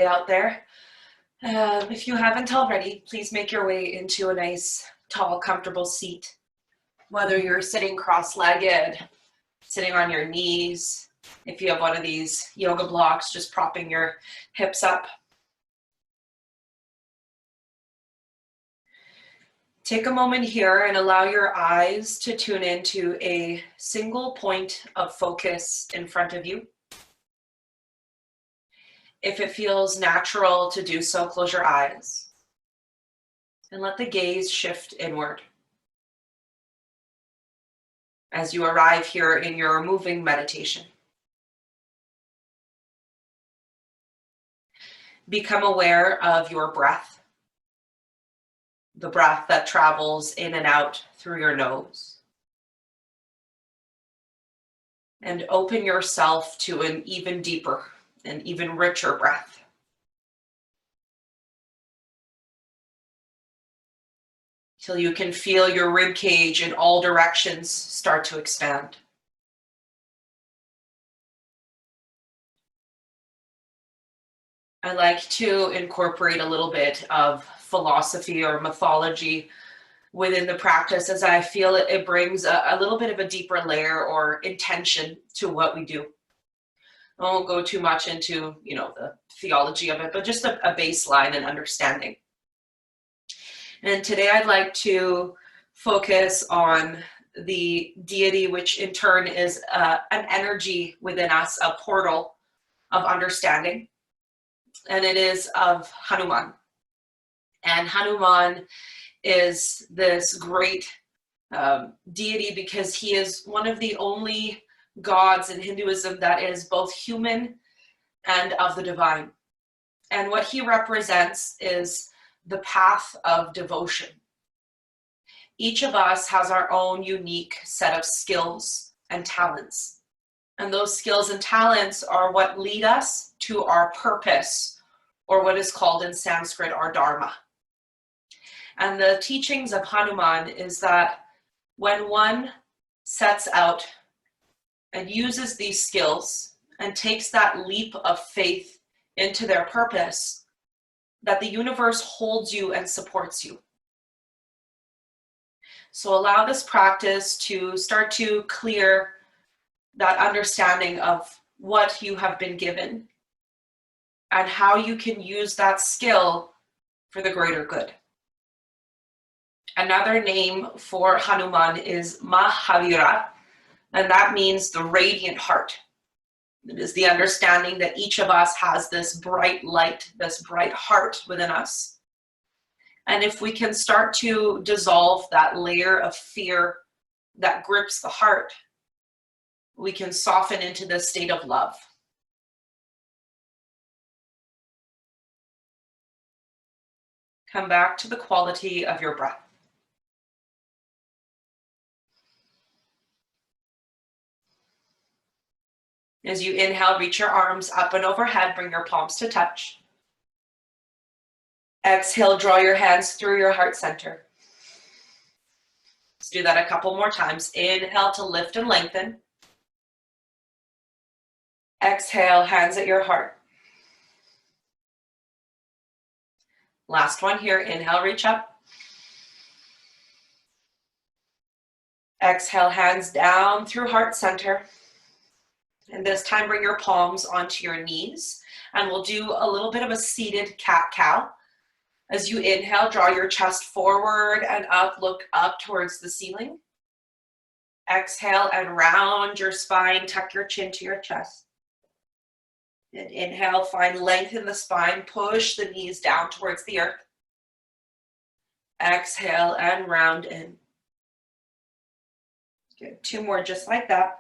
out there. If you haven't already, please make your way into a nice, tall, comfortable seat. Whether you're sitting cross-legged, sitting on your knees, if you have one of these yoga blocks, just propping your hips up. Take a moment here and allow your eyes to tune into a single point of focus in front of you. If it feels natural to do so, close your eyes and let the gaze shift inward. As you arrive here in your moving meditation, become aware of your breath, the breath that travels in and out through your nose. And open yourself to an even deeper and even richer breath. Till you can feel your rib cage in all directions start to expand. I like to incorporate a little bit of philosophy or mythology within the practice, as I feel it brings a little bit of a deeper layer or intention to what we do. I won't go too much into, the theology of it, but just a baseline and understanding. And today I'd like to focus on the deity, which in turn is an energy within us, a portal of understanding. And it is of Hanuman. And Hanuman is this great deity because he is one of the only gods in Hinduism that is both human and of the divine. And what he represents is the path of devotion. Each of us has our own unique set of skills and talents. And those skills and talents are what lead us to our purpose, or what is called in Sanskrit our dharma. And the teachings of Hanuman is that when one sets out and uses these skills and takes that leap of faith into their purpose, that the universe holds you and supports you. So allow this practice to start to clear that understanding of what you have been given and how you can use that skill for the greater good. Another name for Hanuman is Mahavira, and that means the radiant heart. It is the understanding that each of us has this bright light, this bright heart within us. And if we can start to dissolve that layer of fear that grips the heart, we can soften into this state of love. Come back to the quality of your breath. As you inhale, reach your arms up and overhead, bring your palms to touch. Exhale, draw your hands through your heart center. Let's do that a couple more times. Inhale to lift and lengthen. Exhale, hands at your heart. Last one here. Inhale, reach up. Exhale, hands down through heart center. And this time, bring your palms onto your knees. And we'll do a little bit of a seated cat-cow. As you inhale, draw your chest forward and up, look up towards the ceiling. Exhale and round your spine, tuck your chin to your chest. And inhale, find length in the spine, push the knees down towards the earth. Exhale and round in. Good, 2 more just like that.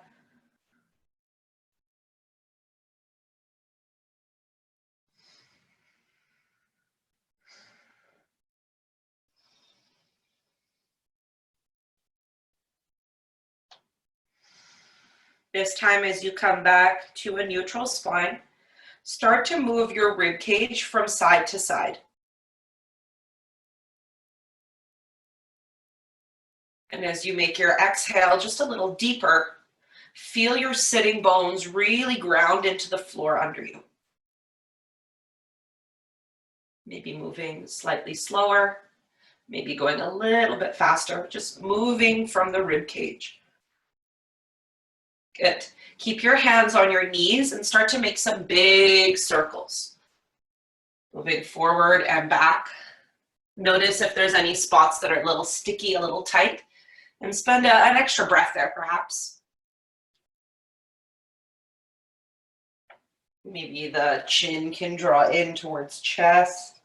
This time, as you come back to a neutral spine, start to move your rib cage from side to side. And as you make your exhale just a little deeper, feel your sitting bones really ground into the floor under you. Maybe moving slightly slower, maybe going a little bit faster, just moving from the rib cage. Good. Keep your hands on your knees and start to make some big circles. Moving forward and back. Notice if there's any spots that are a little sticky, a little tight, and spend an extra breath there perhaps. Maybe the chin can draw in towards chest.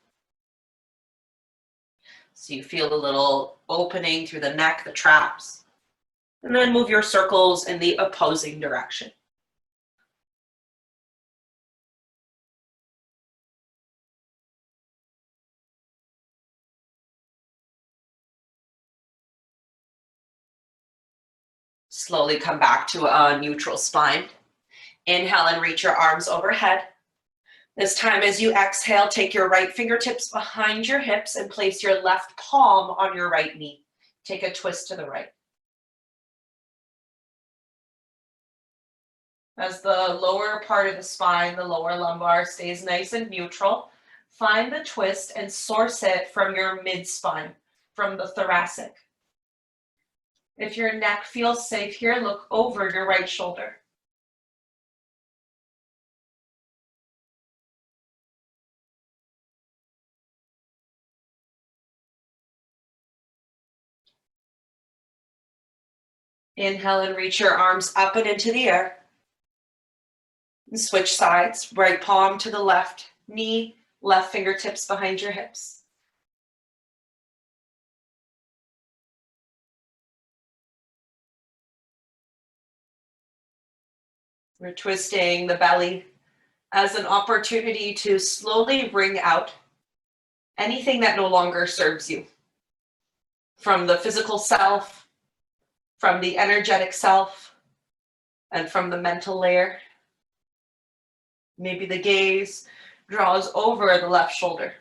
So you feel a little opening through the neck, the traps. And then move your circles in the opposing direction. Slowly come back to a neutral spine. Inhale and reach your arms overhead. This time as you exhale, take your right fingertips behind your hips and place your left palm on your right knee. Take a twist to the right. As the lower part of the spine, the lower lumbar, stays nice and neutral, find the twist and source it from your mid-spine, from the thoracic. If your neck feels safe here, look over your right shoulder. Inhale and reach your arms up and into the air. And switch sides, right palm to the left knee, left fingertips behind your hips. We're twisting the belly as an opportunity to slowly bring out anything that no longer serves you. From the physical self, from the energetic self, and from the mental layer. Maybe the gaze draws over the left shoulder.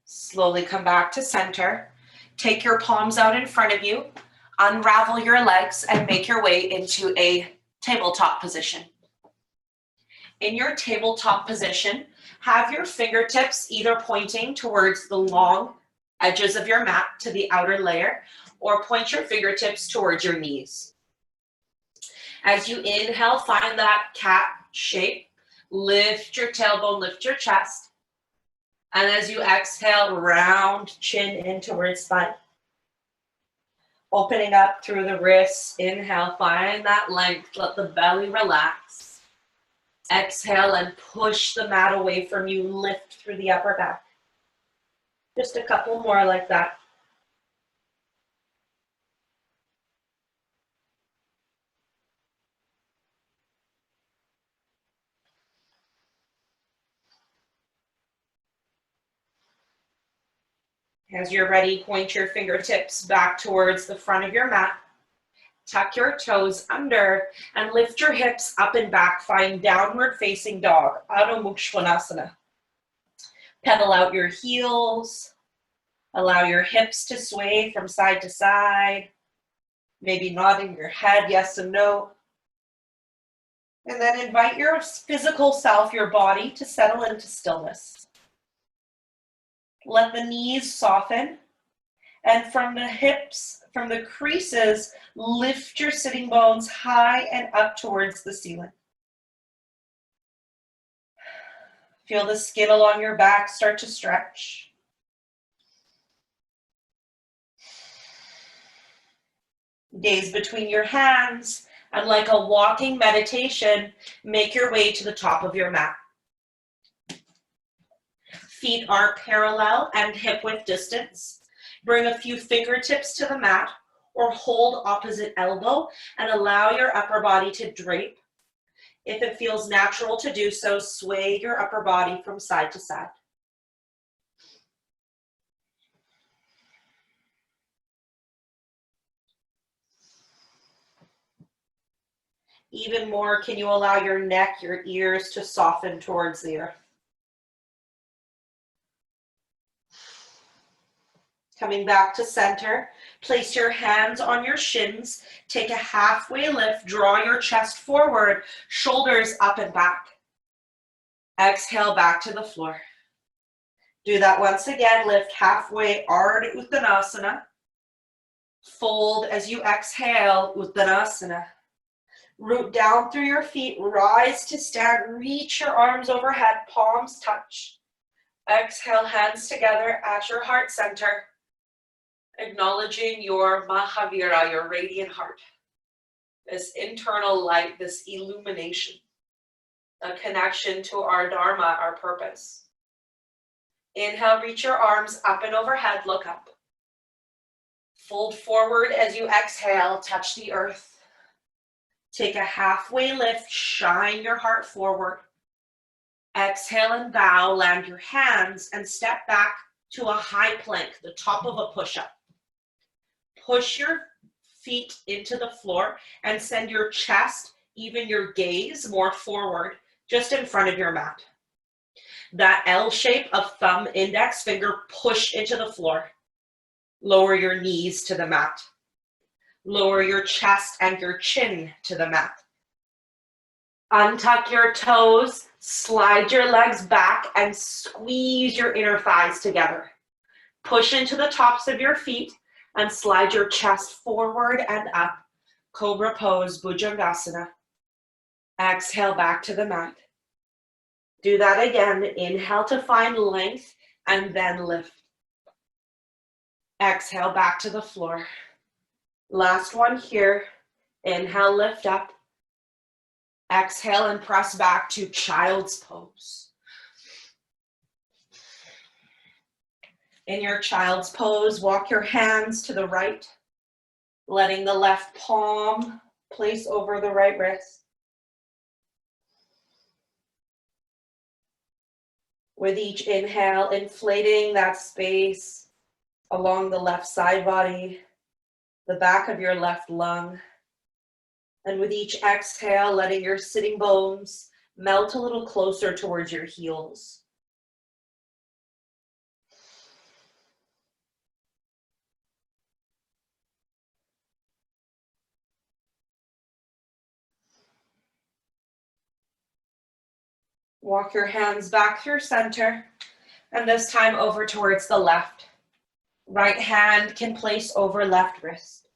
Slowly come back to center. Take your palms out in front of you, unravel your legs, and make your way into a tabletop position. In your tabletop position, have your fingertips either pointing towards the long edges of your mat to the outer layer, or point your fingertips towards your knees. As you inhale, find that cat shape. Lift your tailbone, lift your chest. And as you exhale, round chin in towards spine. Opening up through the wrists. Inhale, find that length. Let the belly relax. Exhale and push the mat away from you. Lift through the upper back. Just a couple more like that. As you're ready, point your fingertips back towards the front of your mat. Tuck your toes under and lift your hips up and back. Find downward facing dog, Adho Mukha Svanasana. Pedal out your heels. Allow your hips to sway from side to side. Maybe nodding your head yes and no. And then invite your physical self, your body, to settle into stillness. Let the knees soften. And from the hips, from the creases, lift your sitting bones high and up towards the ceiling. Feel the skin along your back start to stretch. Gaze between your hands, and like a walking meditation, make your way to the top of your mat. Feet are parallel and hip width distance. Bring a few fingertips to the mat or hold opposite elbow and allow your upper body to drape. If it feels natural to do so, sway your upper body from side to side. Even more, can you allow your neck, your ears to soften towards the earth? Coming back to center, place your hands on your shins, take a halfway lift, draw your chest forward, shoulders up and back. Exhale back to the floor. Do that once again, lift halfway, Ardha Uttanasana. Fold as you exhale, Uttanasana. Root down through your feet, rise to stand, reach your arms overhead, palms touch. Exhale, hands together at your heart center. Acknowledging your Mahavira, your radiant heart. This internal light, this illumination. A connection to our Dharma, our purpose. Inhale, reach your arms up and overhead, look up. Fold forward as you exhale, touch the earth. Take a halfway lift, shine your heart forward. Exhale and bow, land your hands and step back to a high plank, the top of a push-up. Push your feet into the floor and send your chest, even your gaze, more forward, just in front of your mat. That L shape of thumb, index finger, push into the floor. Lower your knees to the mat. Lower your chest and your chin to the mat. Untuck your toes, slide your legs back and squeeze your inner thighs together. Push into the tops of your feet and slide your chest forward and up. Cobra pose, Bhujangasana. Exhale back to the mat. Do that again. Inhale to find length and then lift. Exhale back to the floor. Last one here. Inhale, lift up. Exhale and press back to child's pose. In your child's pose, walk your hands to the right, letting the left palm place over the right wrist. With each inhale, inflating that space along the left side body, the back of your left lung. And with each exhale, letting your sitting bones melt a little closer towards your heels. Walk your hands back through center, and this time over towards the left. Right hand can place over left wrist.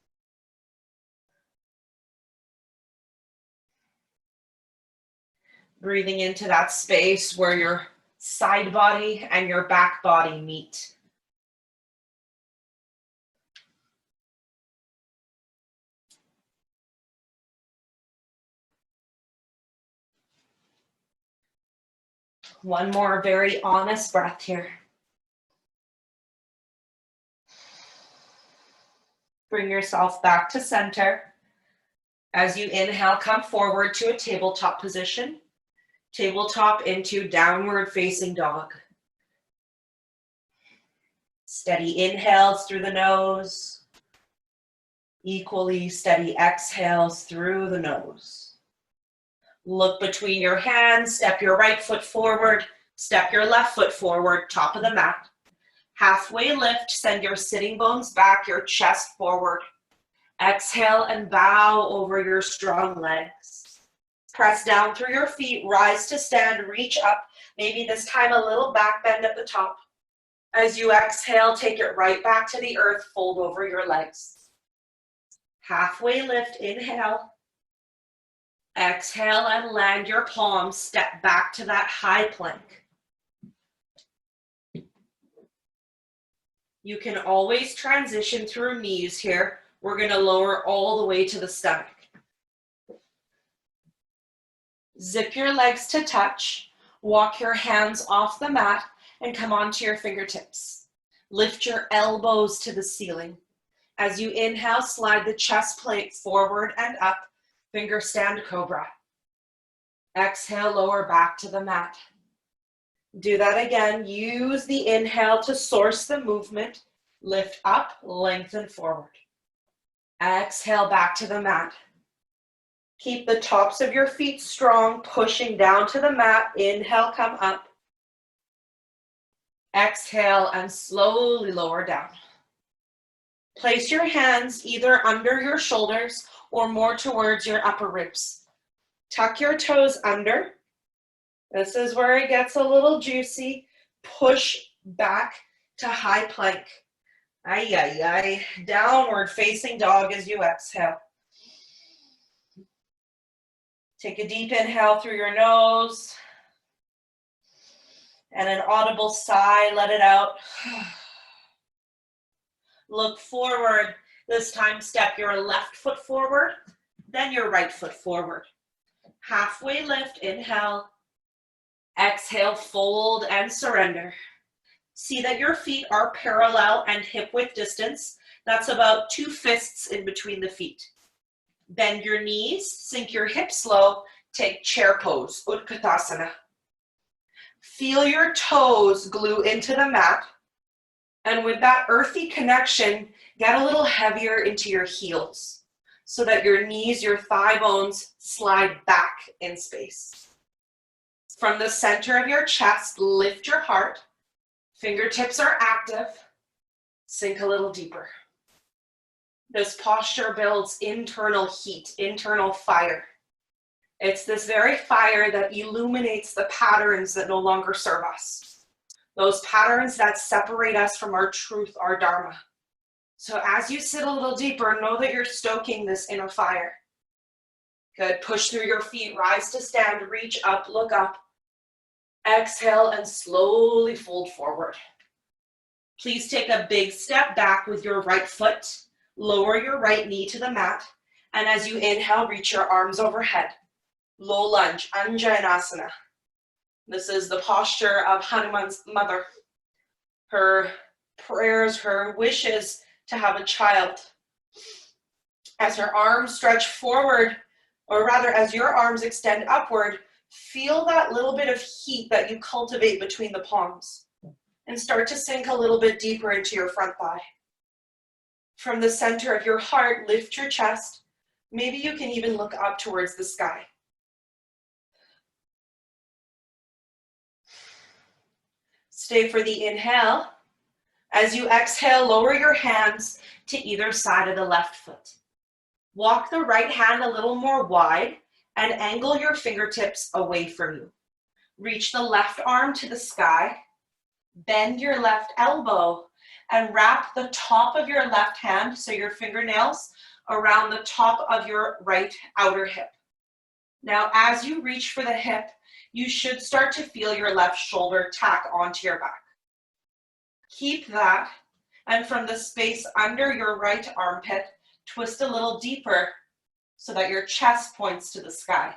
Breathing into that space where your side body and your back body meet. One more very honest breath here. Bring yourself back to center. As you inhale, come forward to a tabletop position. Tabletop into downward facing dog. Steady inhales through the nose. Equally steady exhales through the nose. Look between your hands, step your right foot forward, step your left foot forward, top of the mat. Halfway lift, send your sitting bones back, your chest forward. Exhale and bow over your strong legs. Press down through your feet, rise to stand, reach up. Maybe this time a little back bend at the top. As you exhale, take it right back to the earth, fold over your legs. Halfway lift, inhale. Exhale and land your palms, step back to that high plank. You can always transition through knees here. We're going to lower all the way to the stomach. Zip your legs to touch. Walk your hands off the mat and come onto your fingertips. Lift your elbows to the ceiling. As you inhale, slide the chest plate forward and up. Finger stand cobra. Exhale, lower back to the mat. Do that again. Use the inhale to source the movement. Lift up, lengthen forward. Exhale back to the mat. Keep the tops of your feet strong, pushing down to the mat. Inhale, come up. Exhale and slowly lower down. Place your hands either under your shoulders or more towards your upper ribs. Tuck your toes under. This is where it gets a little juicy. Push back to high plank. Ay, ay, ay. Downward facing dog as you exhale. Take a deep inhale through your nose. And an audible sigh, let it out. Look forward. This time step your left foot forward, then your right foot forward. Halfway lift, inhale. Exhale, fold and surrender. See that your feet are parallel and hip width distance. That's about 2 fists in between the feet. Bend your knees, sink your hips low, take chair pose, Utkatasana. Feel your toes glue into the mat. And with that earthy connection, get a little heavier into your heels so that your knees, your thigh bones slide back in space. From the center of your chest, lift your heart. Fingertips are active. Sink a little deeper. This posture builds internal heat, internal fire. It's this very fire that illuminates the patterns that no longer serve us. Those patterns that separate us from our truth, our dharma. So as you sit a little deeper, know that you're stoking this inner fire. Good, push through your feet, rise to stand, reach up, look up. Exhale and slowly fold forward. Please take a big step back with your right foot. Lower your right knee to the mat. And as you inhale, reach your arms overhead. Low lunge, Anjanasana. This is the posture of Hanuman's mother. Her prayers, her wishes to have a child. As her arms stretch forward, or rather as your arms extend upward, feel that little bit of heat that you cultivate between the palms and start to sink a little bit deeper into your front thigh. From the center of your heart, lift your chest. Maybe you can even look up towards the sky. Stay for the inhale. As you exhale, lower your hands to either side of the left foot. Walk the right hand a little more wide and angle your fingertips away from you. Reach the left arm to the sky. Bend your left elbow and wrap the top of your left hand, so your fingernails, around the top of your right outer hip. Now, as you reach for the hip, you should start to feel your left shoulder tack onto your back. Keep that, and from the space under your right armpit, twist a little deeper so that your chest points to the sky.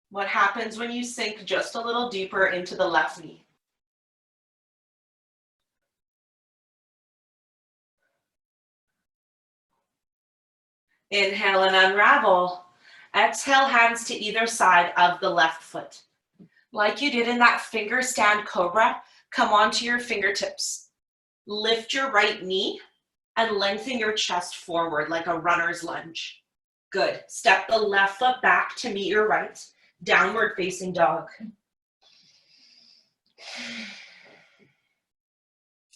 What happens when you sink just a little deeper into the left knee? Inhale and unravel. Exhale, hands to either side of the left foot. Like you did in that finger stand cobra, come onto your fingertips. Lift your right knee and lengthen your chest forward like a runner's lunge. Good. Step the left foot back to meet your right. Downward facing dog.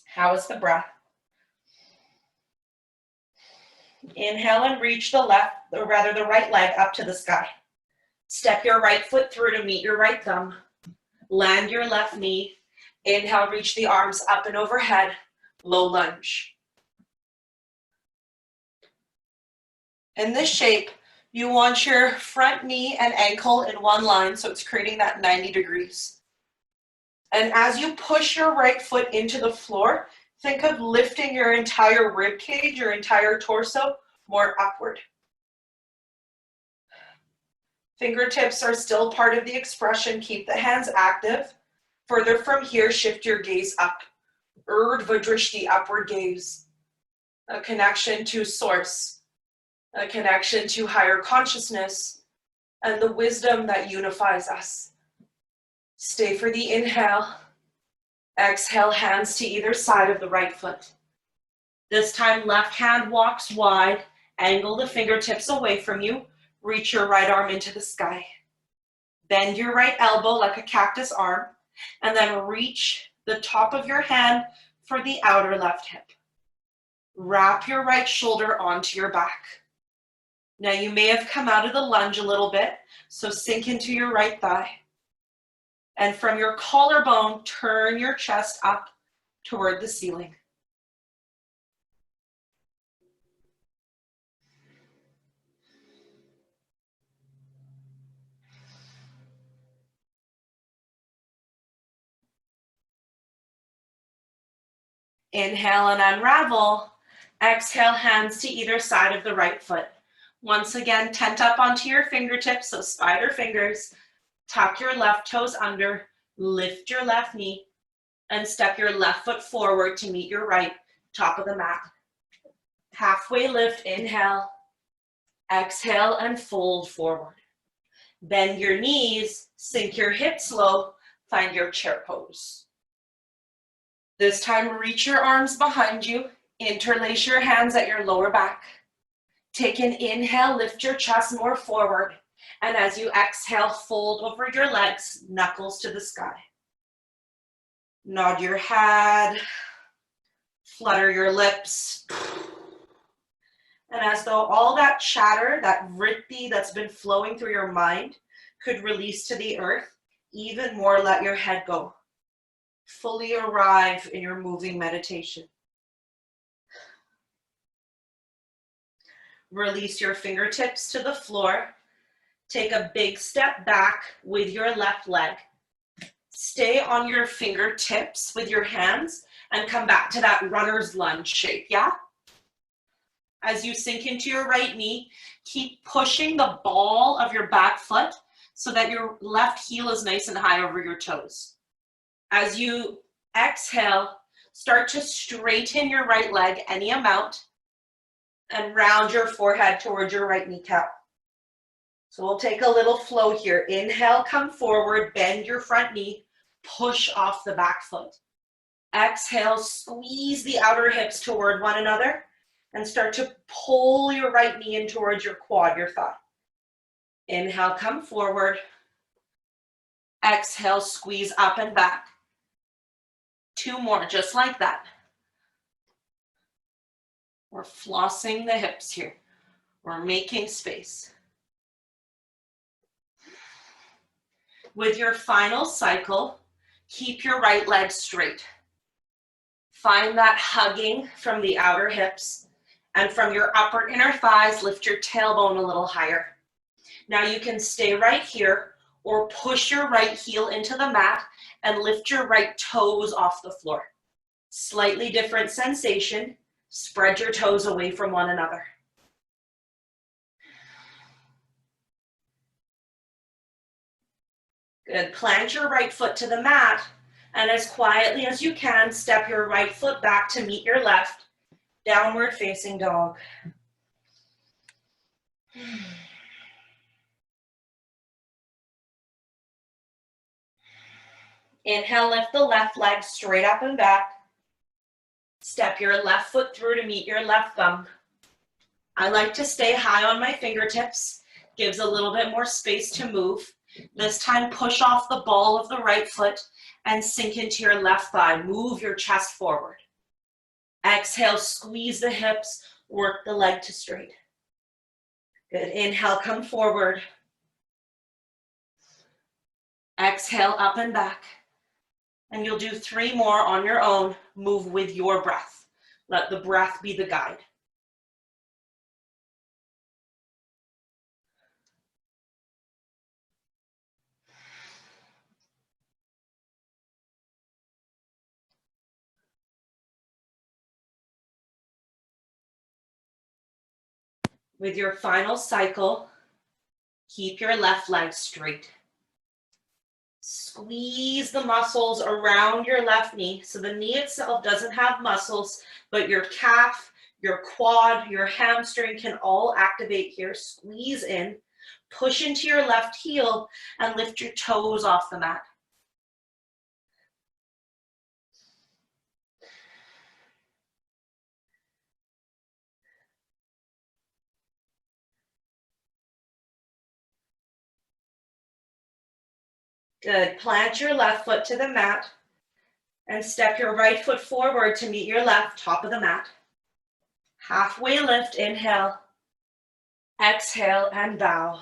How is the breath? Inhale and reach the right leg up to the sky. Step your right foot through to meet your right thumb. Land your left knee. Inhale, reach the arms up and overhead. Low lunge. In this shape, you want your front knee and ankle in one line, so it's creating that 90 degrees. And as you push your right foot into the floor, think of lifting your entire rib cage, your entire torso, more upward. Fingertips are still part of the expression. Keep the hands active. Further from here, shift your gaze up. Urdhva Drishti, upward gaze. A connection to source. A connection to higher consciousness and the wisdom that unifies us. Stay for the inhale. Exhale, hands to either side of the right foot. This time, left hand walks wide Angle the fingertips away from you. Reach your right arm into the sky. Bend your right elbow like a cactus arm, and then reach the top of your hand for the outer left hip. Wrap your right shoulder onto your back. Now you may have come out of the lunge a little bit, so sink into your right thigh. And from your collarbone, turn your chest up toward the ceiling. Inhale and unravel. Exhale, hands to either side of the right foot. Once again, tent up onto your fingertips, so spider fingers. Tuck your left toes under, lift your left knee, and step your left foot forward to meet your right, top of the mat. Halfway lift, inhale. Exhale and fold forward. Bend your knees, sink your hips low, find your chair pose. This time, reach your arms behind you, interlace your hands at your lower back. Take an inhale, lift your chest more forward, and as you exhale, fold over your legs, knuckles to the sky. Nod your head, flutter your lips. And as though all that chatter, that vritti that's been flowing through your mind could release to the earth, even more let your head go. Fully arrive in your moving meditation. Release your fingertips to the floor. Take a big step back with your left leg. Stay on your fingertips with your hands and come back to that runner's lunge shape, yeah? As you sink into your right knee, keep pushing the ball of your back foot so that your left heel is nice and high over your toes. As you exhale, start to straighten your right leg any amount and round your forehead towards your right kneecap. So we'll take a little flow here. Inhale, come forward, bend your front knee, push off the back foot. Exhale, squeeze the outer hips toward one another and start to pull your right knee in towards your quad, your thigh. Inhale, come forward. Exhale, squeeze up and back. 2 more, just like that. We're flossing the hips here. We're making space. With your final cycle, keep your right leg straight. Find that hugging from the outer hips, and from your upper inner thighs, lift your tailbone a little higher. Now you can stay right here or push your right heel into the mat and lift your right toes off the floor. Slightly different sensation. Spread your toes away from one another. Good. Plant your right foot to the mat, and as quietly as you can, step your right foot back to meet your left. Downward facing dog. Inhale, lift the left leg straight up and back. Step your left foot through to meet your left thumb. I like to stay high on my fingertips. Gives a little bit more space to move. This time, push off the ball of the right foot and sink into your left thigh. Move your chest forward. Exhale, squeeze the hips, work the leg to straight. Good. Inhale, come forward. Exhale, up and back. And you'll do 3 more on your own. Move with your breath. Let the breath be the guide. With your final cycle, keep your left leg straight. Squeeze the muscles around your left knee. So the knee itself doesn't have muscles, but your calf, your quad, your hamstring can all activate here. Squeeze in, push into your left heel, and lift your toes off the mat. Good. Plant your left foot to the mat and step your right foot forward to meet your left, top of the mat. Halfway lift, inhale. Exhale and bow.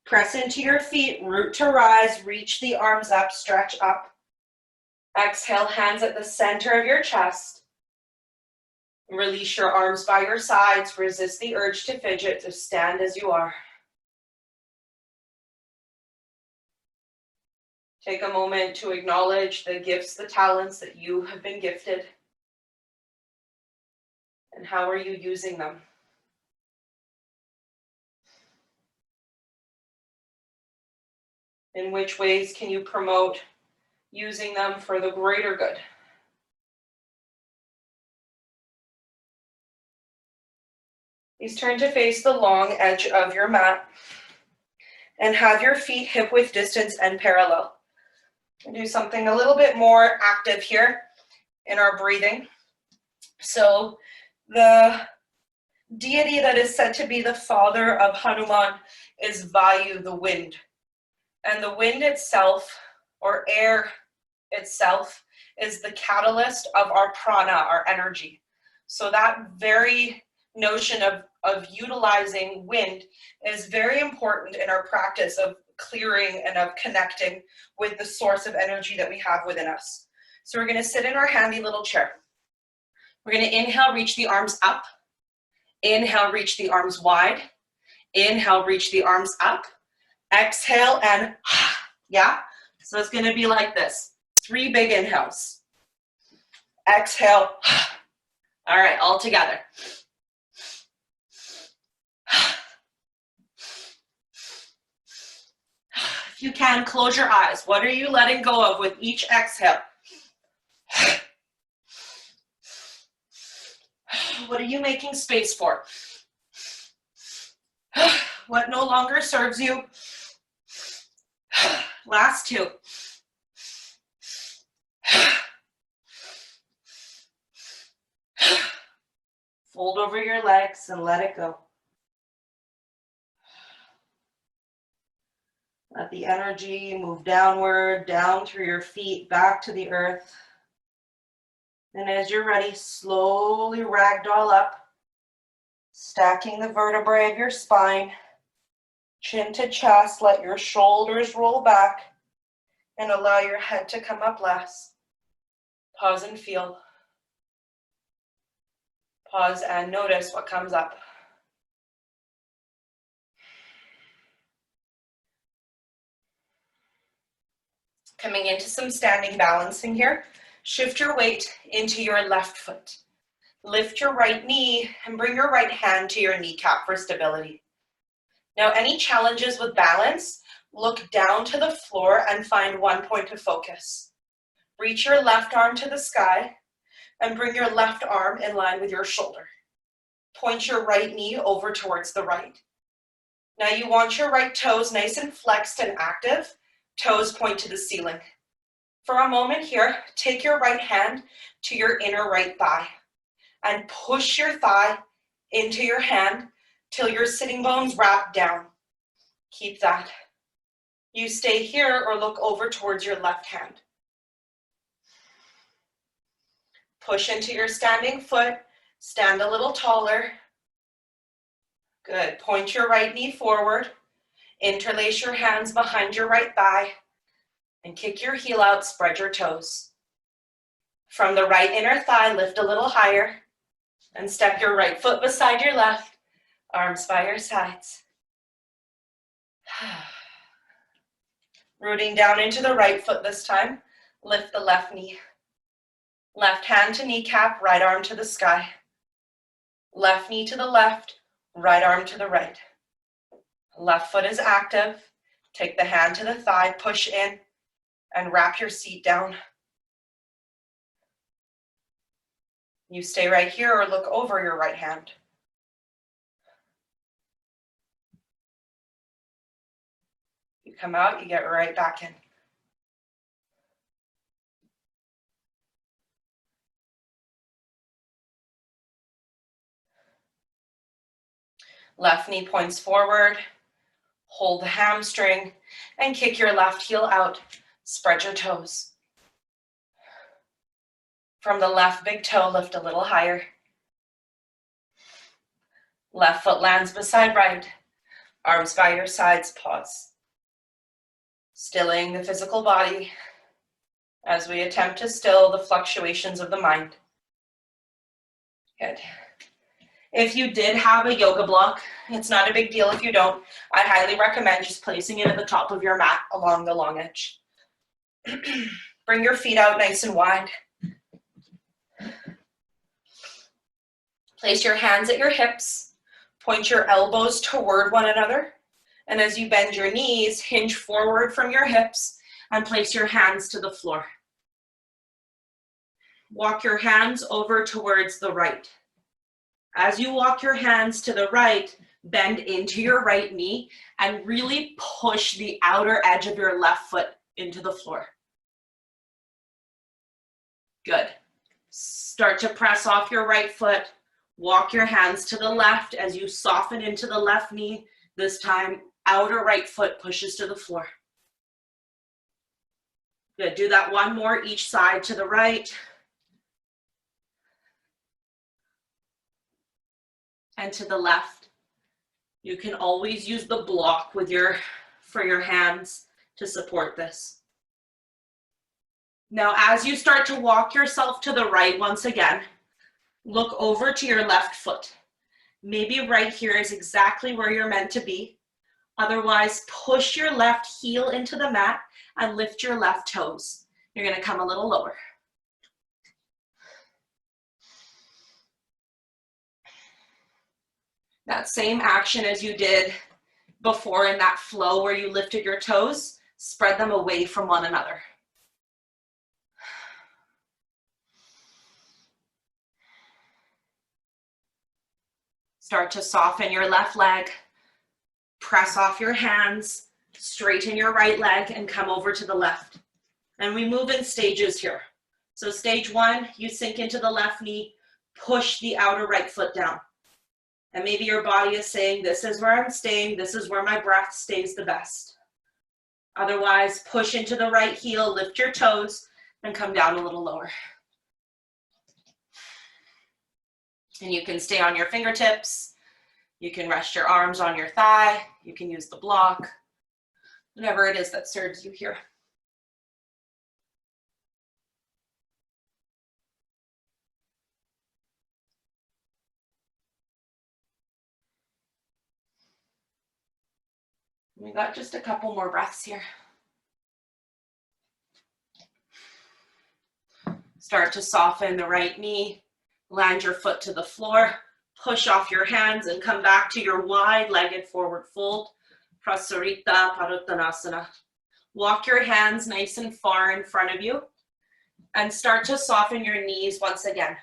Press into your feet, root to rise, reach the arms up, stretch up. Exhale, hands at the center of your chest. Release your arms by your sides, resist the urge to fidget, just stand as you are. Take a moment to acknowledge the gifts, the talents that you have been gifted. And how are you using them? In which ways can you promote using them for the greater good? Please turn to face the long edge of your mat and have your feet hip width distance and parallel. And do something a little bit more active here in our breathing. So the deity that is said to be the father of Hanuman is Vayu, the wind. And the wind itself, or air itself, is the catalyst of our prana, our energy. So that very notion of utilizing wind is very important in our practice of clearing and of connecting with the source of energy that we have within us. So we're going to sit in our handy little chair. We're going to inhale, reach the arms up. Inhale, reach the arms wide. Inhale, reach the arms up. Exhale and yeah. So it's going to be like this. 3 big inhales. Exhale. All right, all together. If you can, close your eyes. What are you letting go of with each exhale? What are you making space for? What no longer serves you? Last 2. Fold over your legs and let it go. Let the energy move downward, down through your feet, back to the earth. And as you're ready, slowly ragdoll up, stacking the vertebrae of your spine, chin to chest, let your shoulders roll back, and allow your head to come up less. Pause and feel. Pause and notice what comes up. Coming into some standing balancing here. Shift your weight into your left foot. Lift your right knee and bring your right hand to your kneecap for stability. Now, any challenges with balance, look down to the floor and find one point of focus. Reach your left arm to the sky and bring your left arm in line with your shoulder. Point your right knee over towards the right. Now you want your right toes nice and flexed and active. Toes point to the ceiling. For a moment here, take your right hand to your inner right thigh and push your thigh into your hand till your sitting bones wrap down. Keep that. You stay here or look over towards your left hand. Push into your standing foot. Stand a little taller. Good. Point your right knee forward. Interlace your hands behind your right thigh. And kick your heel out, spread your toes. From the right inner thigh, lift a little higher. And step your right foot beside your left. Arms by your sides. Rooting down into the right foot this time. Lift the left knee. Left hand to kneecap, right arm to the sky. Left knee to the left, right arm to the right. Left foot is active. Take the hand to the thigh, push in, and wrap your seat down. You stay right here or look over your right hand. You come out, you get right back in. Left knee points forward. Hold the hamstring and kick your left heel out. Spread your toes. From the left big toe, lift a little higher. Left foot lands beside right. Arms by your sides, pause. Stilling the physical body as we attempt to still the fluctuations of the mind. Good. If you did have a yoga block, it's not a big deal if you don't. I highly recommend just placing it at the top of your mat along the long edge. Bring your feet out nice and wide. Place your hands at your hips. Point your elbows toward one another. And as you bend your knees, hinge forward from your hips and place your hands to the floor. Walk your hands over towards the right. As you walk your hands to the right, bend into your right knee and really push the outer edge of your left foot into the floor. Good. Start to press off your right foot. Walk your hands to the left as you soften into the left knee. This time, outer right foot pushes to the floor. Good. Do that one more each side to the right. And to the left. You can always use the block for your hands to support this. Now, as you start to walk yourself to the right once again, look over to your left foot. Maybe right here is exactly where you're meant to be. Otherwise, push your left heel into the mat and lift your left toes. You're going to come a little lower. That same action as you did before in that flow where you lifted your toes, spread them away from one another. Start to soften your left leg. Press off your hands, straighten your right leg and come over to the left. And we move in stages here. So stage one, you sink into the left knee, push the outer right foot down. And maybe your body is saying, this is where I'm staying, this is where my breath stays the best. Otherwise, push into the right heel, lift your toes, and come down a little lower. And you can stay on your fingertips. You can rest your arms on your thigh. You can use the block, whatever it is that serves you here. We got just a couple more breaths here. Start to soften the right knee, land your foot to the floor, push off your hands and come back to your wide-legged forward fold, Prasarita Padottanasana. Walk your hands nice and far in front of you and start to soften your knees once again.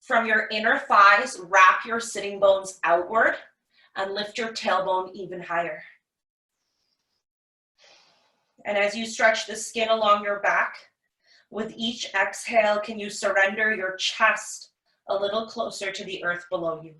From your inner thighs, wrap your sitting bones outward and lift your tailbone even higher. And as you stretch the skin along your back, with each exhale, can you surrender your chest a little closer to the earth below you?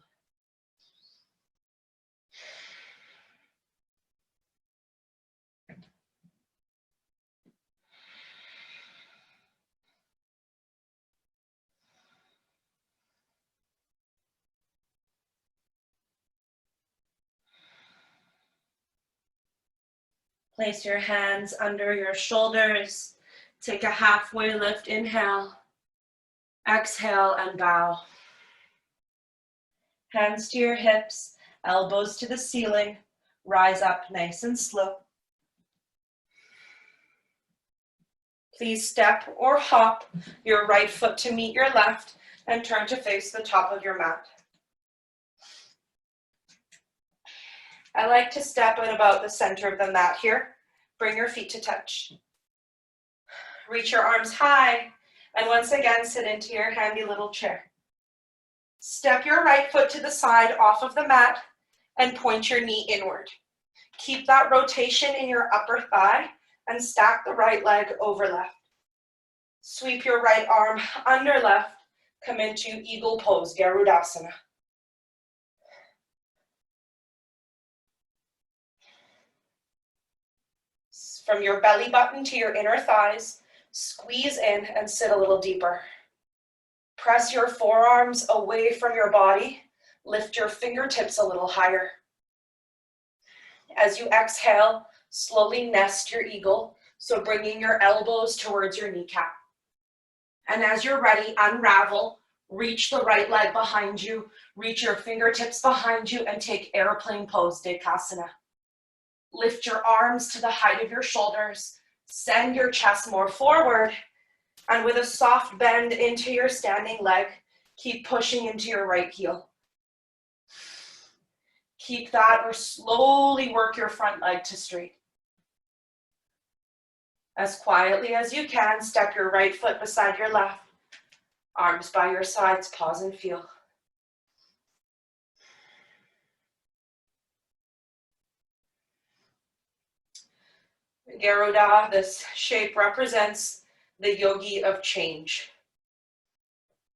Place your hands under your shoulders. Take a halfway lift, inhale. Exhale and bow. Hands to your hips, elbows to the ceiling. Rise up nice and slow. Please step or hop your right foot to meet your left and turn to face the top of your mat. I like to step at about the center of the mat here. Bring your feet to touch. Reach your arms high and once again sit into your handy little chair. Step your right foot to the side off of the mat and point your knee inward. Keep that rotation in your upper thigh and stack the right leg over left. Sweep your right arm under left. Come into Eagle Pose, Garudasana. From your belly button to your inner thighs, squeeze in and sit a little deeper. Press your forearms away from your body. Lift your fingertips a little higher. As you exhale, slowly nest your eagle, so bringing your elbows towards your kneecap. And as you're ready, unravel, reach the right leg behind you, reach your fingertips behind you, and take airplane pose, Dekasana. Lift your arms to the height of your shoulders, send your chest more forward, and with a soft bend into your standing leg, keep pushing into your right heel. Keep that, or slowly work your front leg to straight. As quietly as you can, step your right foot beside your left. Arms by your sides, pause and feel. Garuda, this shape represents the yogi of change.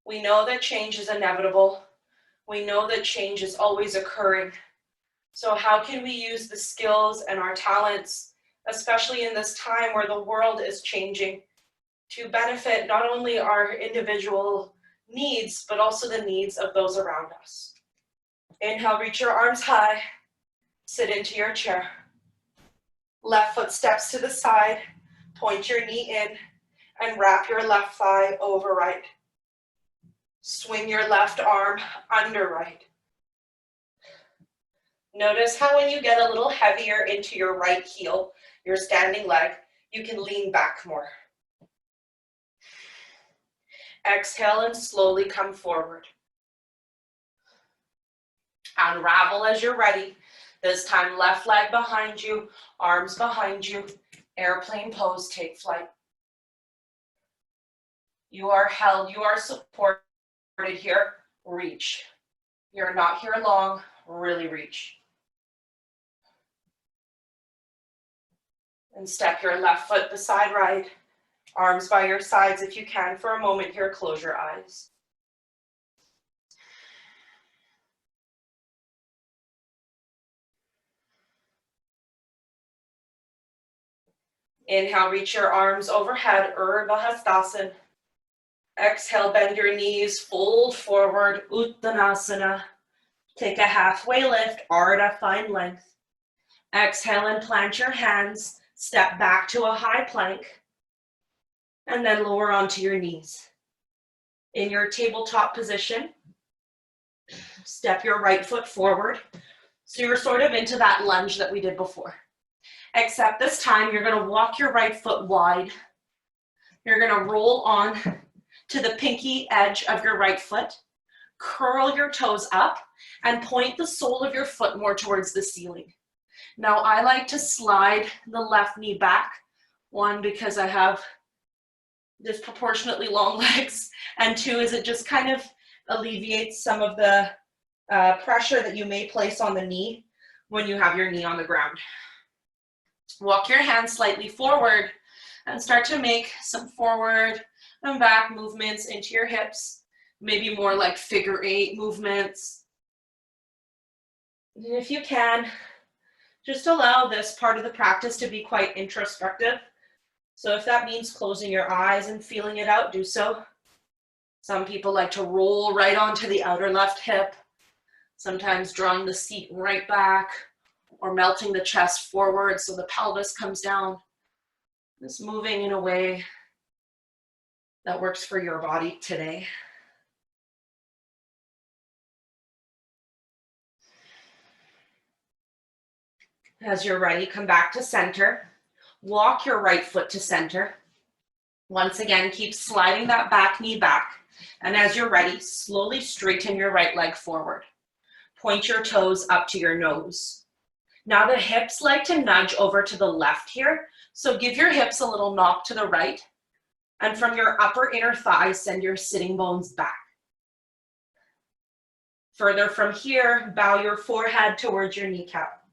We know that change is inevitable. We know that change is always occurring. So how can we use the skills and our talents, especially in this time where the world is changing, to benefit not only our individual needs, but also the needs of those around us? Inhale, reach your arms high, sit into your chair. Left foot steps to the side, point your knee in, and wrap your left thigh over right. Swing your left arm under right. Notice how when you get a little heavier into your right heel, your standing leg, you can lean back more. Exhale and slowly come forward. Unravel as you're ready. This time, left leg behind you, arms behind you, airplane pose, take flight. You are held, you are supported here, reach. You're not here long, really reach. And step your left foot beside right, arms by your sides if you can for a moment here, close your eyes. Inhale, reach your arms overhead, Urdhva Hastasana. Exhale, bend your knees, fold forward, Uttanasana. Take a halfway lift, Ardha, find length. Exhale and plant your hands, step back to a high plank, and then lower onto your knees. In your tabletop position, step your right foot forward. So you're sort of into that lunge that we did before. Except this time, you're gonna walk your right foot wide. You're gonna roll on to the pinky edge of your right foot, curl your toes up, and point the sole of your foot more towards the ceiling. Now, I like to slide the left knee back. One, because I have disproportionately long legs, and two, is it just kind of alleviates some of the pressure that you may place on the knee when you have your knee on the ground. Walk your hands slightly forward and start to make some forward and back movements into your hips, maybe more like figure 8 movements. And if you can, just allow this part of the practice to be quite introspective. So if that means closing your eyes and feeling it out, do so. Some people like to roll right onto the outer left hip, sometimes drawing the seat right back, or melting the chest forward so the pelvis comes down. Just moving in a way that works for your body today. As you're ready, come back to center. Walk your right foot to center. Once again, keep sliding that back knee back. And as you're ready, slowly straighten your right leg forward. Point your toes up to your nose. Now the hips like to nudge over to the left here. So give your hips a little knock to the right. And from your upper inner thigh, send your sitting bones back. Further from here, bow your forehead towards your kneecap.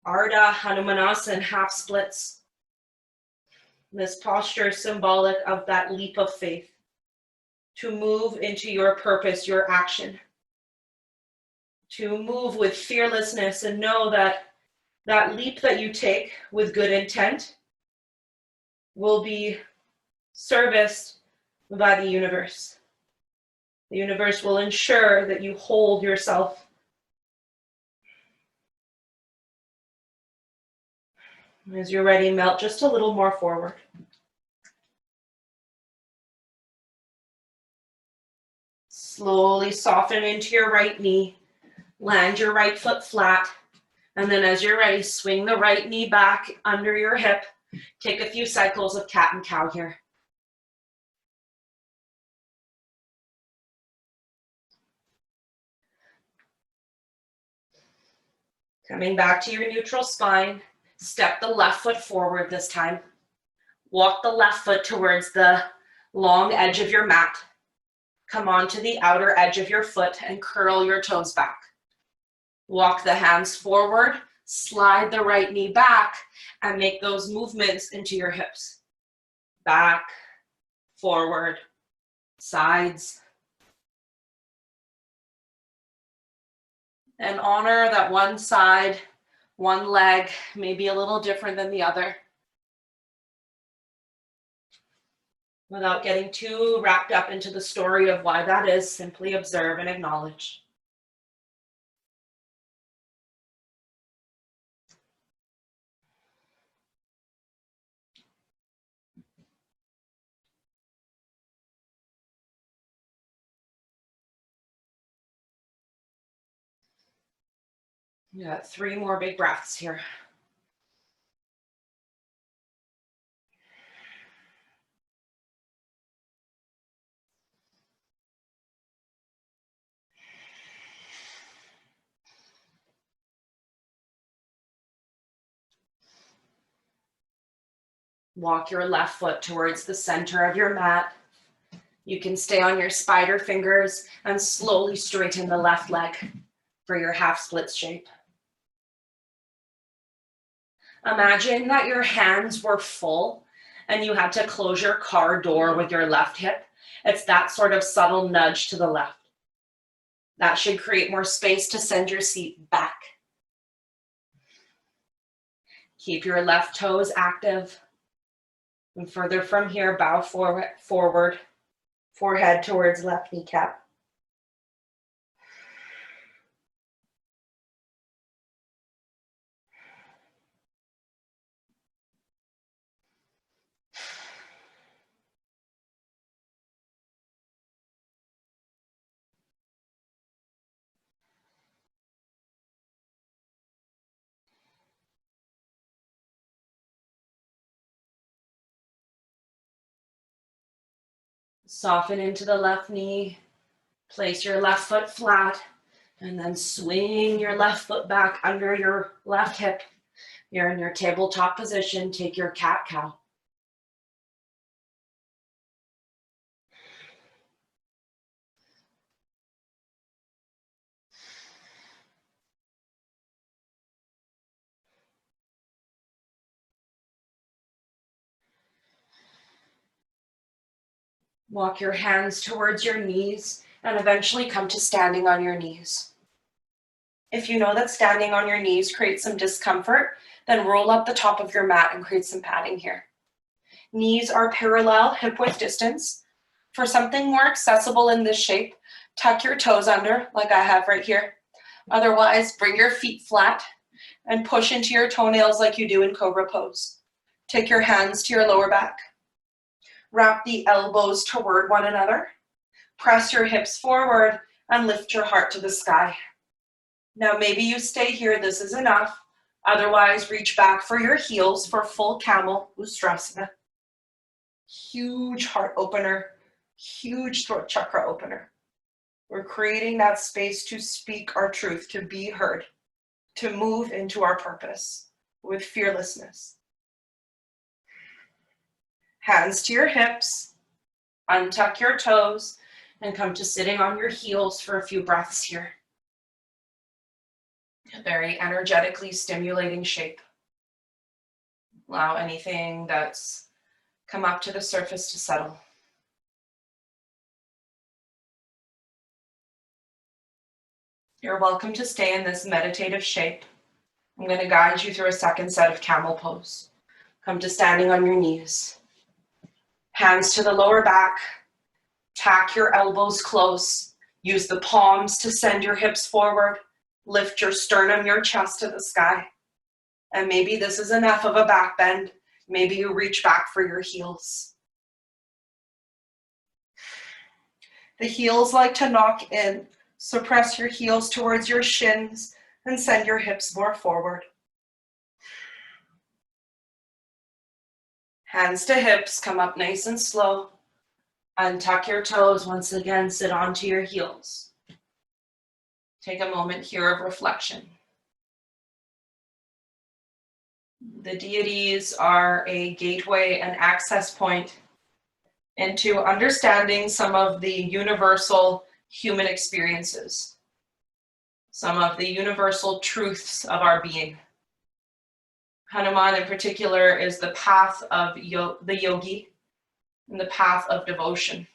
Ardha Hanumanasana, half splits. This posture is symbolic of that leap of faith to move into your purpose, your action. To move with fearlessness and know that That leap that you take with good intent will be serviced by the universe. The universe will ensure that you hold yourself. As you're ready, melt just a little more forward. Slowly soften into your right knee. Land your right foot flat. And then as you're ready, swing the right knee back under your hip. Take a few cycles of cat and cow here. Coming back to your neutral spine, step the left foot forward this time. Walk the left foot towards the long edge of your mat. Come onto the outer edge of your foot and curl your toes back. Walk the hands forward, slide the right knee back, and make those movements into your hips. Back, forward, sides. And honor that one side, one leg may be a little different than the other. Without getting too wrapped up into the story of why that is, simply observe and acknowledge. You got 3 more big breaths here. Walk your left foot towards the center of your mat. You can stay on your spider fingers and slowly straighten the left leg for your half split shape. Imagine that your hands were full and you had to close your car door with your left hip. It's that sort of subtle nudge to the left. That should create more space to send your seat back. Keep your left toes active. And further from here, bow forward, forehead towards left kneecap. Soften into the left knee. Place your left foot flat. And then swing your left foot back under your left hip. You're in your tabletop position. Take your cat-cow. Walk your hands towards your knees and eventually come to standing on your knees. If you know that standing on your knees creates some discomfort, then roll up the top of your mat and create some padding here. Knees are parallel, hip width distance. For something more accessible in this shape, tuck your toes under, like I have right here. Otherwise, bring your feet flat and push into your toenails like you do in Cobra pose. Take your hands to your lower back. Wrap the elbows toward one another. Press your hips forward and lift your heart to the sky. Now maybe you stay here, this is enough. Otherwise, reach back for your heels for full camel Ustrasana. Huge heart opener, huge throat chakra opener. We're creating that space to speak our truth, to be heard, to move into our purpose with fearlessness. Hands to your hips, untuck your toes, and come to sitting on your heels for a few breaths here. A very energetically stimulating shape. Allow anything that's come up to the surface to settle. You're welcome to stay in this meditative shape I'm going to guide you through a second set of camel pose. Come to standing on your knees. Hands to the lower back. Tack your elbows close. Use the palms to send your hips forward. Lift your sternum, your chest to the sky. And maybe this is enough of a back bend. Maybe you reach back for your heels. The heels like to knock in, so press your heels towards your shins and send your hips more forward. Hands to hips, come up nice and slow. Untuck your toes, once again, sit onto your heels. Take a moment here of reflection. The deities are a gateway and access point into understanding some of the universal human experiences, some of the universal truths of our being. Hanuman in particular is the path of the yogi and the path of devotion.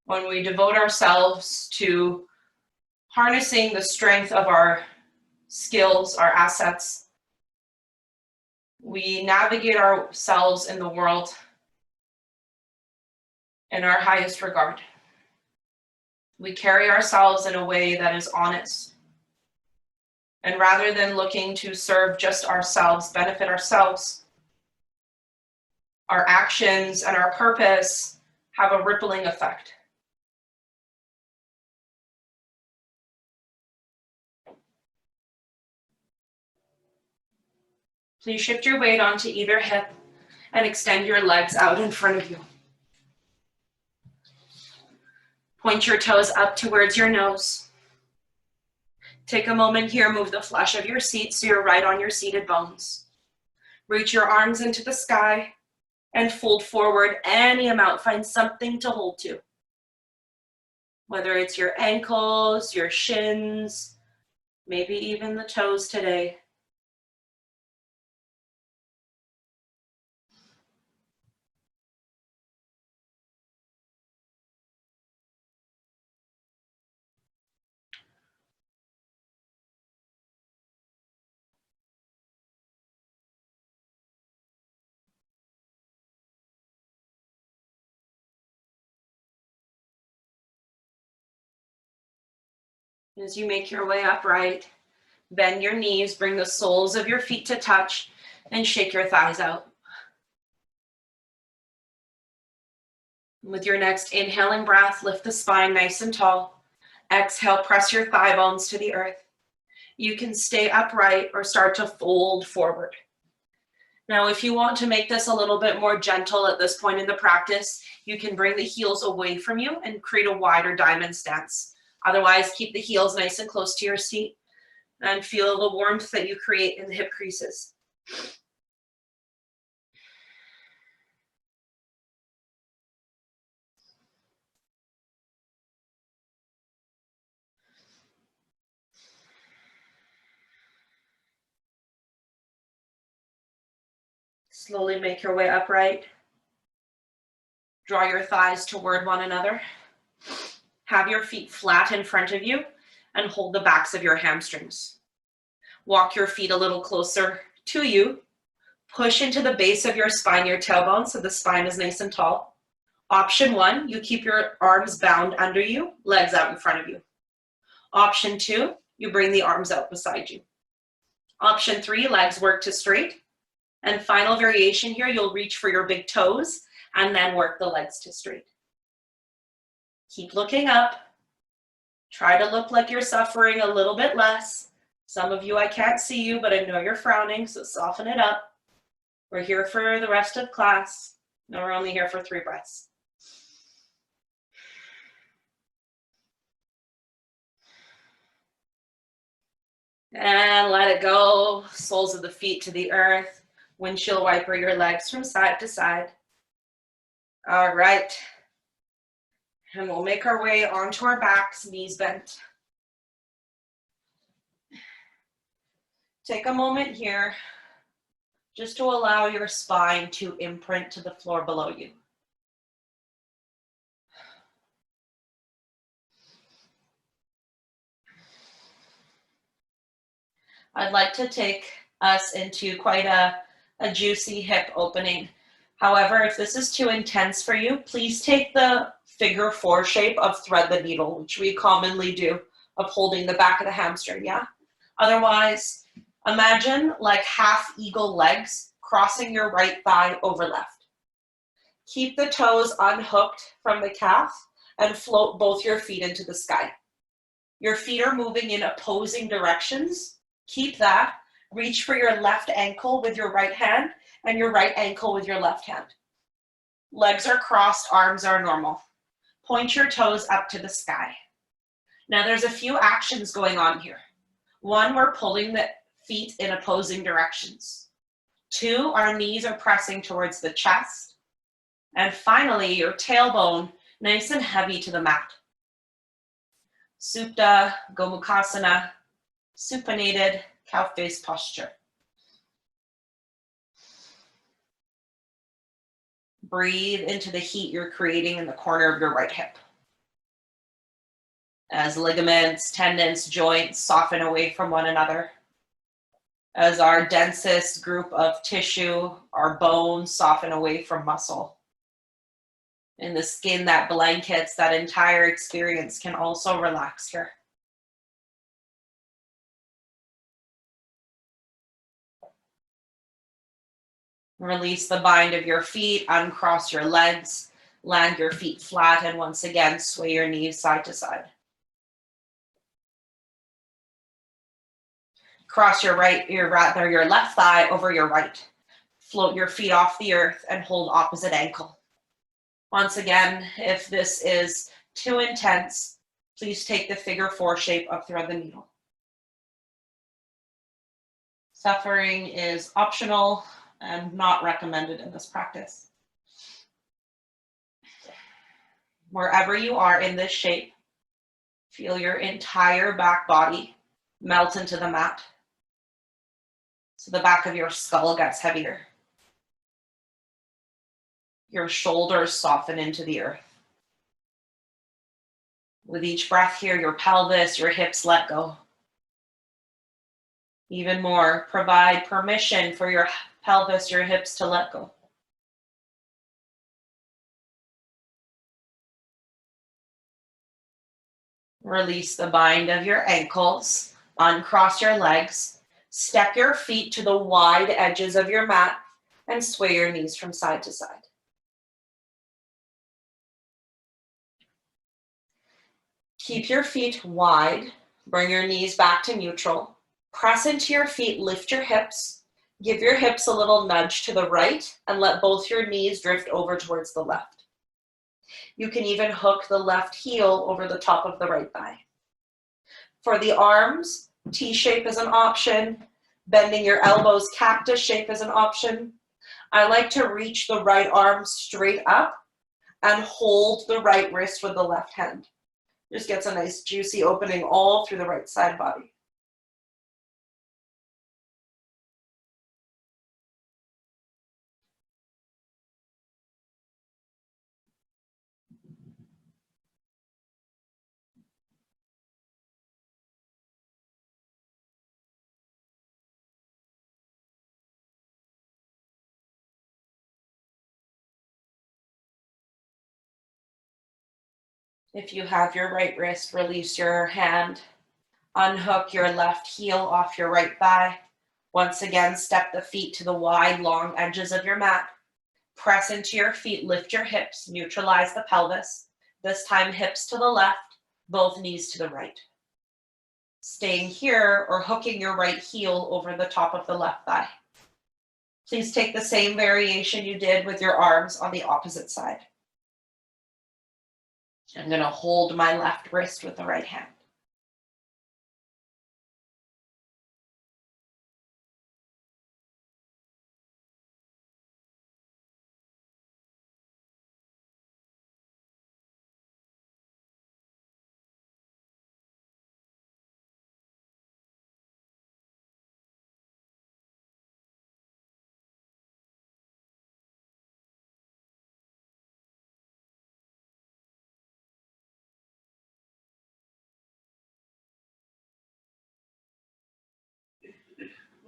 When we devote ourselves to harnessing the strength of our skills, our assets, we navigate ourselves in the world in our highest regard. We carry ourselves in a way that is honest. And rather than looking to serve just ourselves, benefit ourselves, our actions and our purpose have a rippling effect. Please shift your weight onto either hip and extend your legs out in front of you. Point your toes up towards your nose. Take a moment here, move the flesh of your seat so you're right on your seated bones. Reach your arms into the sky and fold forward any amount. Find something to hold to. Whether it's your ankles, your shins, maybe even the toes today. As you make your way upright, bend your knees, bring the soles of your feet to touch, and shake your thighs out. With your next inhaling breath, lift the spine nice and tall. Exhale, press your thigh bones to the earth. You can stay upright or start to fold forward. Now, if you want to make this a little bit more gentle at this point in the practice, you can bring the heels away from you and create a wider diamond stance. Otherwise, keep the heels nice and close to your seat and feel the warmth that you create in the hip creases. Slowly make your way upright. Draw your thighs toward one another. Have your feet flat in front of you and hold the backs of your hamstrings. Walk your feet a little closer to you. Push into the base of your spine, your tailbone, so the spine is nice and tall. Option 1, you keep your arms bound under you, legs out in front of you. Option 2, you bring the arms out beside you. Option 3, legs work to straight. And final variation here, you'll reach for your big toes and then work the legs to straight. Keep looking up. Try to look like you're suffering a little bit less. Some of you, I can't see you, but I know you're frowning, so soften it up. We're here for the rest of class. No, we're only here for 3 breaths. And let it go. Soles of the feet to the earth. Windshield wiper your legs from side to side. All right. And we'll make our way onto our backs, knees bent. Take a moment here just to allow your spine to imprint to the floor below you. I'd like to take us into quite a juicy hip opening. However, if this is too intense for you, please take the figure four shape of thread the needle, which we commonly do, of holding the back of the hamstring, yeah? Otherwise, imagine like half eagle legs crossing your right thigh over left. Keep the toes unhooked from the calf and float both your feet into the sky. Your feet are moving in opposing directions. Keep that. Reach for your left ankle with your right hand and your right ankle with your left hand. Legs are crossed, arms are normal. Point your toes up to the sky. Now there's a few actions going on here. One, we're pulling the feet in opposing directions. Two, our knees are pressing towards the chest. And finally, your tailbone nice and heavy to the mat. Supta, Gomukhasana, supinated cow face posture. Breathe into the heat you're creating in the corner of your right hip. As ligaments, tendons, joints soften away from one another. As our densest group of tissue, our bones soften away from muscle. And the skin that blankets that entire experience can also relax here. Release the bind of your feet, uncross your legs, land your feet flat, and once again, sway your knees side to side. Cross your left thigh over your right. Float your feet off the earth and hold opposite ankle. Once again, if this is too intense, please take the figure four shape of thread the needle. Suffering is optional and not recommended in this practice. Wherever you are in this shape, feel your entire back body melt into the mat. So the back of your skull gets heavier. Your shoulders soften into the earth. With each breath here, your pelvis, your hips let go. Even more, provide permission for your pelvis, your hips to let go. Release the bind of your ankles, uncross your legs, step your feet to the wide edges of your mat, and sway your knees from side to side. Keep your feet wide, bring your knees back to neutral, press into your feet, lift your hips, give your hips a little nudge to the right, and let both your knees drift over towards the left. You can even hook the left heel over the top of the right thigh. For the arms, T-shape is an option. Bending your elbows, cactus shape is an option. I like to reach the right arm straight up and hold the right wrist with the left hand. Just gets a nice juicy opening all through the right side body. If you have your right wrist, release your hand. Unhook your left heel off your right thigh. Once again, step the feet to the wide, long edges of your mat. Press into your feet, lift your hips, neutralize the pelvis. This time, hips to the left, both knees to the right. Staying here or hooking your right heel over the top of the left thigh. Please take the same variation you did with your arms on the opposite side. I'm going to hold my left wrist with the right hand.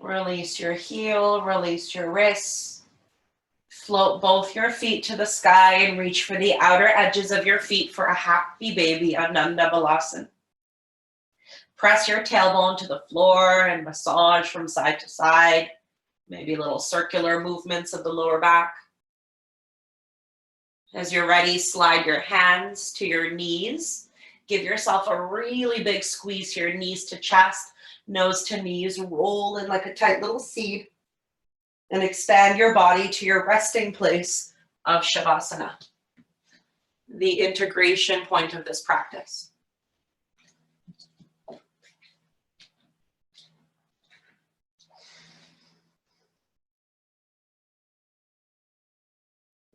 Release your heel, release your wrists. Float both your feet to the sky and reach for the outer edges of your feet for a happy baby Ananda Balasana. Press your tailbone to the floor and massage from side to side. Maybe little circular movements of the lower back. As you're ready, slide your hands to your knees. Give yourself a really big squeeze here, knees to chest, nose to knees. Roll in like a tight little seed. And expand your body to your resting place of Shavasana, the integration point of this practice.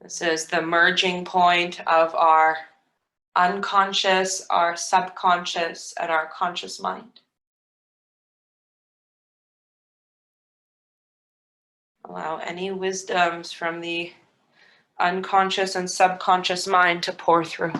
This is the merging point of our unconscious, our subconscious, and our conscious mind. Allow any wisdoms from the unconscious and subconscious mind to pour through.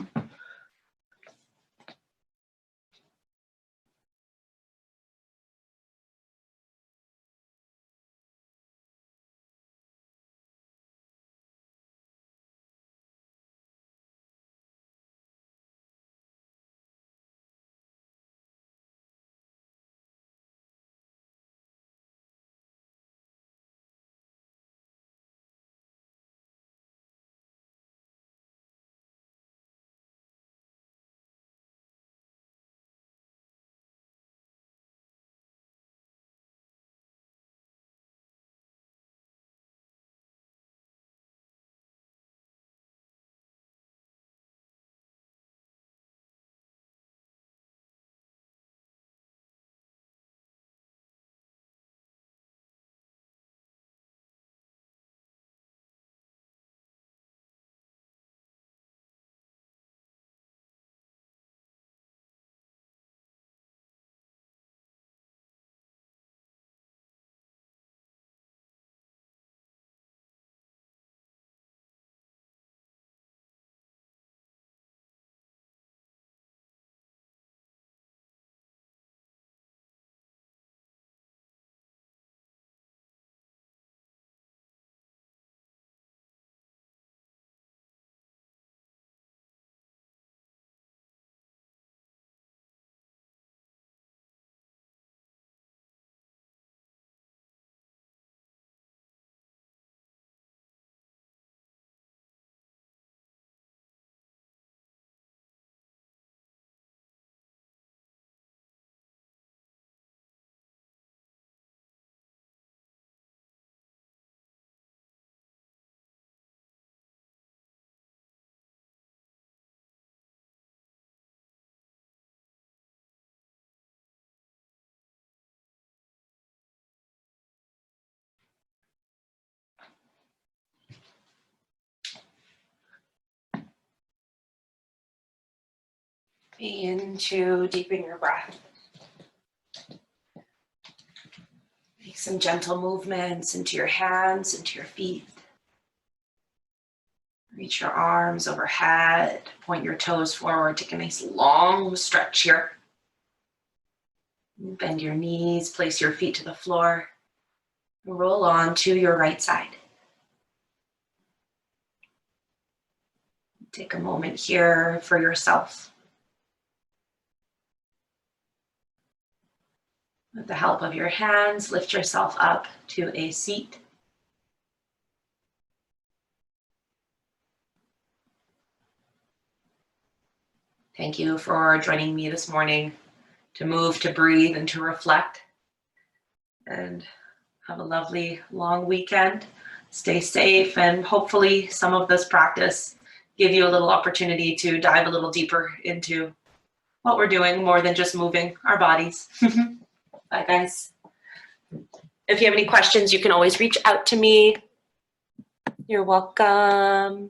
Begin to deepen your breath. Make some gentle movements into your hands, into your feet. Reach your arms overhead, point your toes forward, take a nice long stretch here. Bend your knees, place your feet to the floor. Roll on to your right side. Take a moment here for yourself. With the help of your hands, lift yourself up to a seat. Thank you for joining me this morning to move, to breathe, and to reflect. And have a lovely long weekend. Stay safe, and hopefully some of this practice give you a little opportunity to dive a little deeper into what we're doing more than just moving our bodies. Bye, guys. If you have any questions, you can always reach out to me. You're welcome.